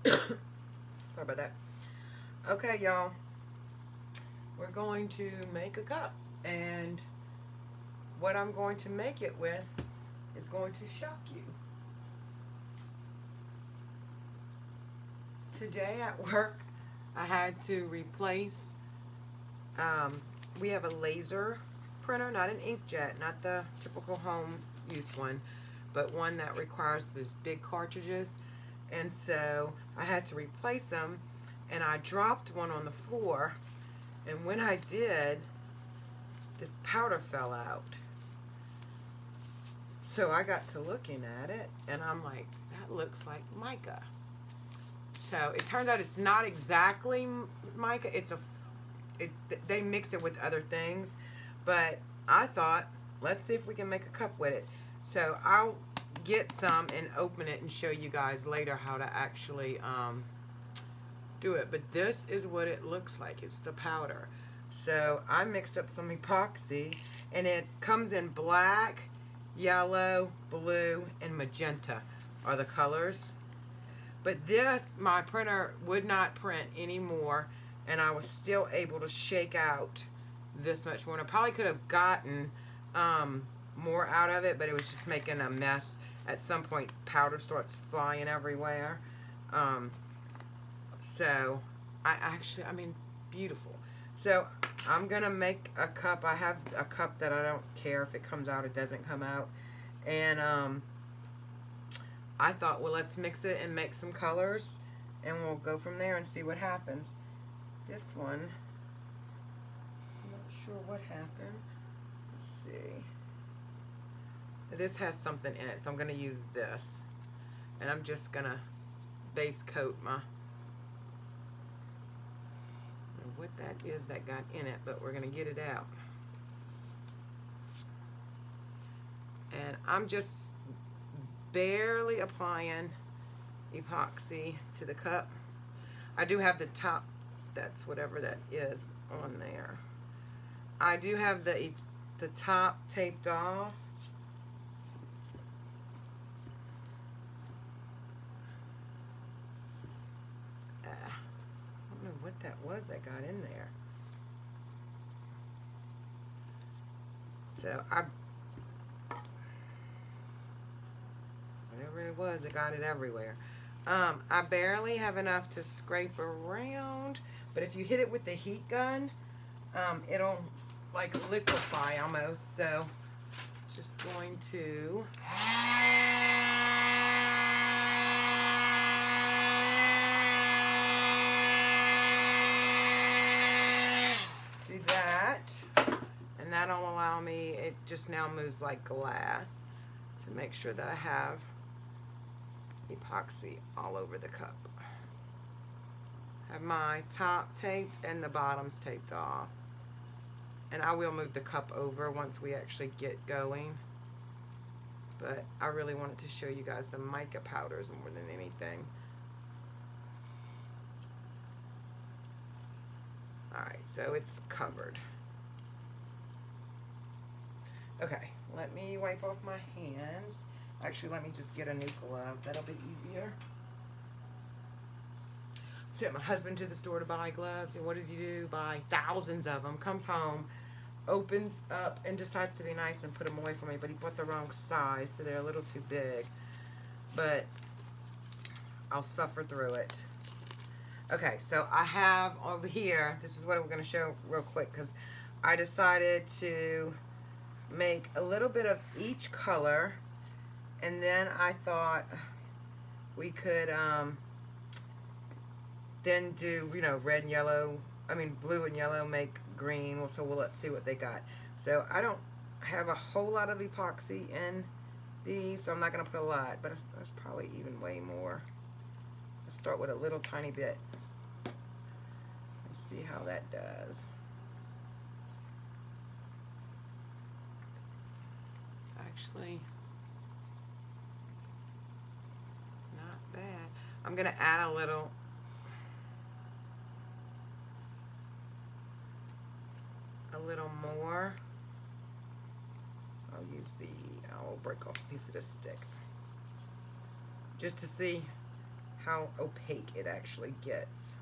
Sorry about that. Okay, y'all. We're going to make a cup. And what I'm going to make it with is going to shock you. Today at work, I had to replace, we have a laser printer, not an inkjet, not the typical home use one, but one that requires those big cartridges. And so I had to replace them, and I dropped one on the floor, and when I did, this powder fell out. So I got to looking at it, and I'm like, that looks like mica. So it turned out it's not exactly mica. They mix it with other things, but I thought, let's see if we can make a cup with it. So I'll get some and open it and show you guys later how to actually do it. But this is what it looks like. It's the powder. So I mixed up some epoxy, and it comes in black, yellow, blue, and magenta are the colors. But this, my printer would not print anymore, and I was still able to shake out this much more. And I probably could have gotten more out of it, but it was just making a mess. At some point, powder starts flying everywhere. So, I mean, beautiful. So, I'm going to make a cup. I have a cup that I don't care if it comes out, it doesn't come out. And I thought, well, let's mix it and make some colors, and we'll go from there and see what happens. This one, I'm not sure what happened. Let's see. This has something in it, so I'm going to use this. And I'm just going to base coat my, what that is that got in it, but we're going to get it out. And I'm just barely applying epoxy to the cup. I do have the top, that's whatever that is, on there. I do have the top taped off. I don't know what that was that got in there. So whatever it was, it got it everywhere. I barely have enough to scrape around, but if you hit it with the heat gun, it'll like liquefy almost. So just going to do that, and that'll allow me, it just now moves like glass, to make sure that I have epoxy all over the cup. Have my top taped and the bottoms taped off. And I will move the cup over once we actually get going. But I really wanted to show you guys the mica powders more than anything. Alright, so it's covered. Okay, let me wipe off my hands. Actually, let me just get a new glove. That'll be easier. Sent my husband to the store to buy gloves, and what does he do? Buy thousands of them. Comes home, opens up, and decides to be nice and put them away for me, but he bought the wrong size, so they're a little too big. But I'll suffer through it. Okay, so I have over here, this is what I'm going to show real quick, because I decided to make a little bit of each color. And then I thought we could then do, you know, red and yellow, blue and yellow make green. Well, so let's see what they got. So I don't have a whole lot of epoxy in these, so I'm not going to put a lot, but there's probably even way more. Let's start with a little tiny bit and see how that does. Actually, bad. I'm going to add a little more. I'll break off a piece of this stick just to see how opaque it actually gets.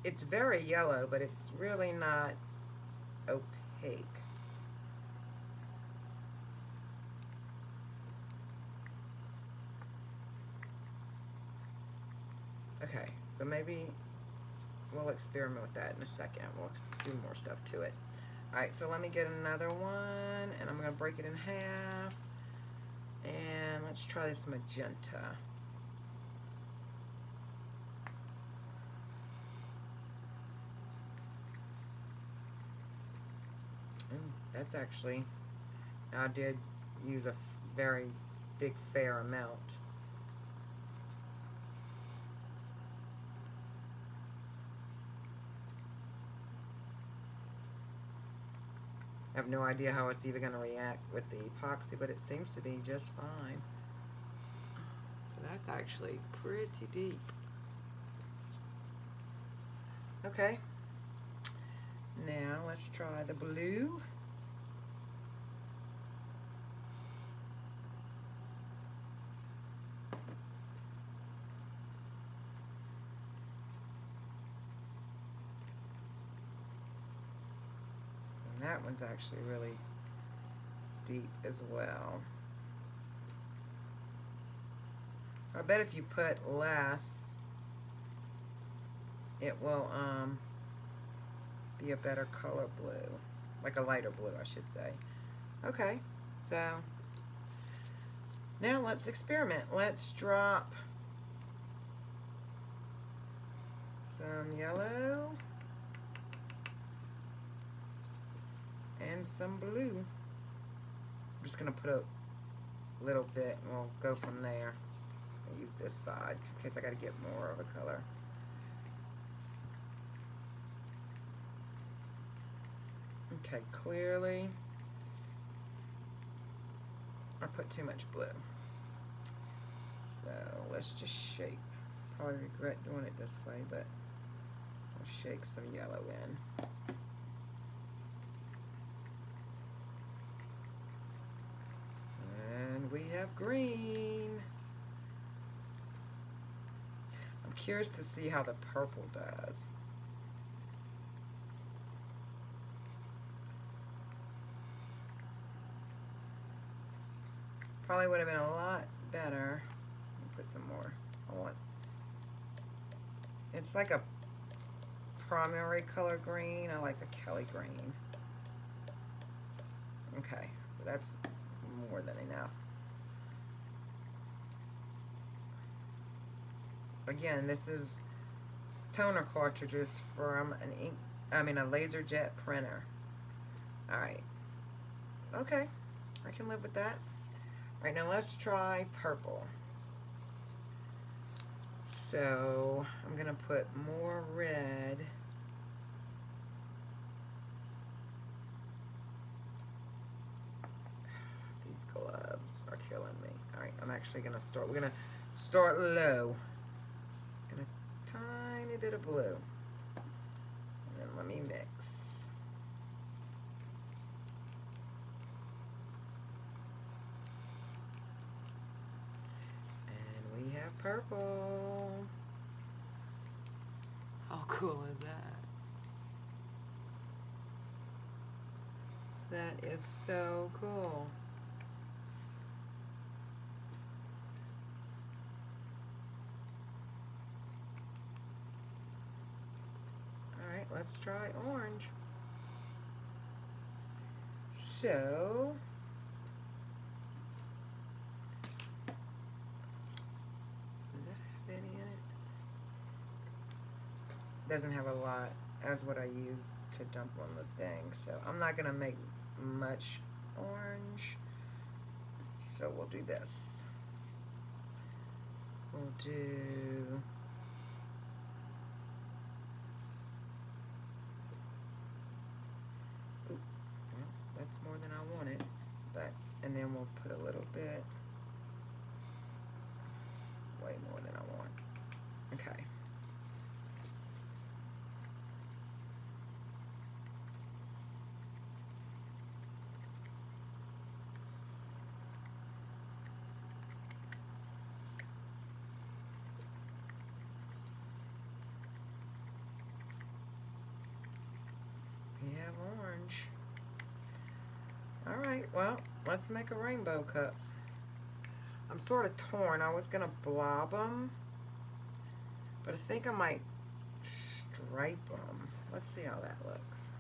It's very yellow, but it's really not opaque. Okay, so maybe we'll experiment with that in a second. We'll do more stuff to it. Alright, so let me get another one, and I'm going to break it in half. And let's try this magenta. That's actually, I did use a very big fair amount. I have no idea how it's even going to react with the epoxy, but it seems to be just fine. So that's actually pretty deep. Okay. Now let's try the blue. That one's actually really deep as well. So I bet if you put less, it will be a better color blue, like a lighter blue, I should say. Okay, so now let's experiment. Let's drop some yellow and some blue. I'm just gonna put a little bit and we'll go from there. I'll use this side in case I gotta get more of a color. Okay, clearly I put too much blue. So let's just shake. Probably regret doing it this way, but I'll shake some yellow in. We have green. I'm curious to see how the purple does. Probably would have been a lot better. Let me put some more. It's like a primary color green. I like a Kelly green. Okay, so that's more than enough. Again, this is toner cartridges from a laser jet printer. Alright. Okay. I can live with that. Alright, now let's try purple. So, I'm going to put more red. These gloves are killing me. Alright, I'm actually going to start. We're going to start low. And a tiny bit of blue. And then let me mix. And we have purple. How cool is that? That is so cool. Alright, let's try orange. So, does that have any in it? Doesn't have a lot, as what I use to dump on the thing. So I'm not gonna make much orange. So we'll do this. We'll do that's more than I wanted, but and then we'll put a little bit way more than I want. Okay. We have orange. All right, well, let's make a rainbow cup. I'm sort of torn. I was going to blob them, but I think I might stripe them. Let's see how that looks.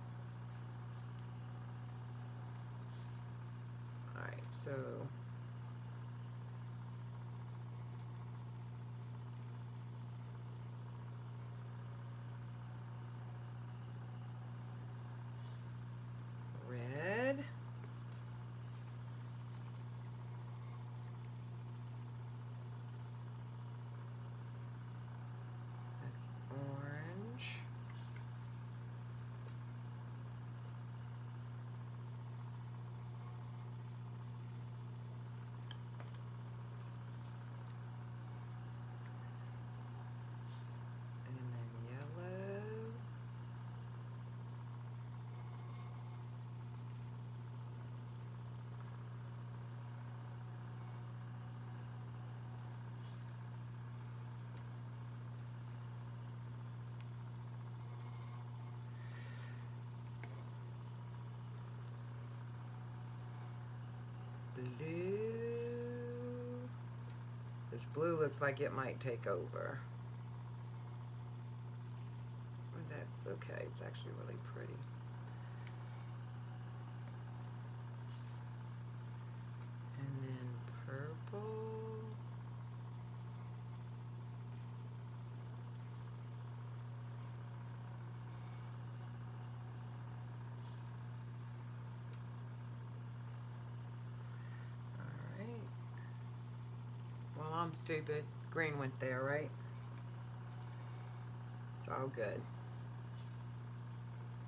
All right, so red. That's orange. And then yellow. Blue. This blue looks like it might take over. But that's okay. It's actually really pretty. And then purple. I'm stupid. Green went there, right? It's all good.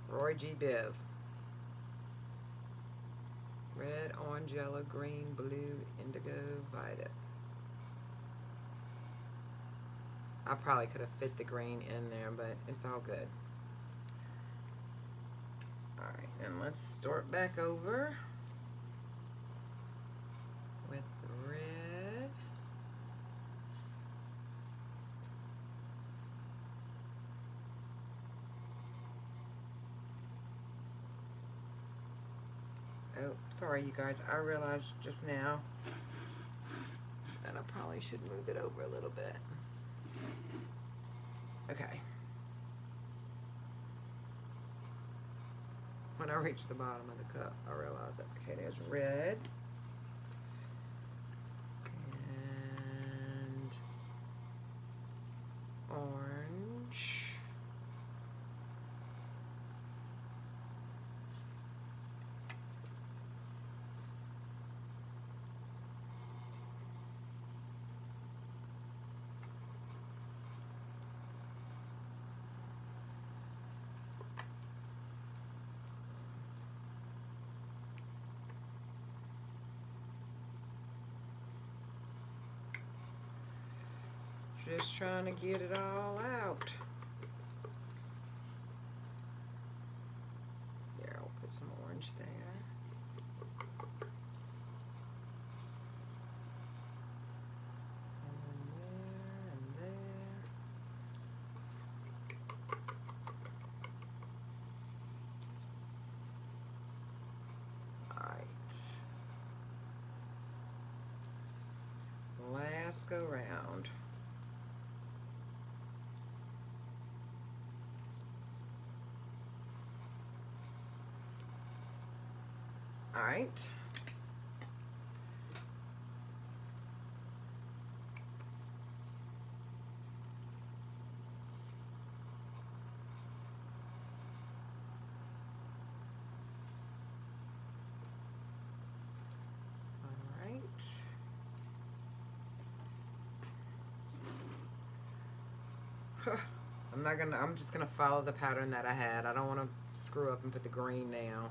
Roy G. Biv. Red, orange, yellow, green, blue, indigo, violet. I probably could have fit the green in there, but it's all good. Alright, and let's start back over with red. Oh, sorry you guys, I realized just now that I probably should move it over a little bit. Okay. When I reach the bottom of the cup, I realize that. Okay, there's red. And orange. Just trying to get it all out. Here, I'll put some orange there. And there. Alright. Last go round. All right. All right. I'm just gonna follow the pattern that I had. I don't want to screw up and put the green now.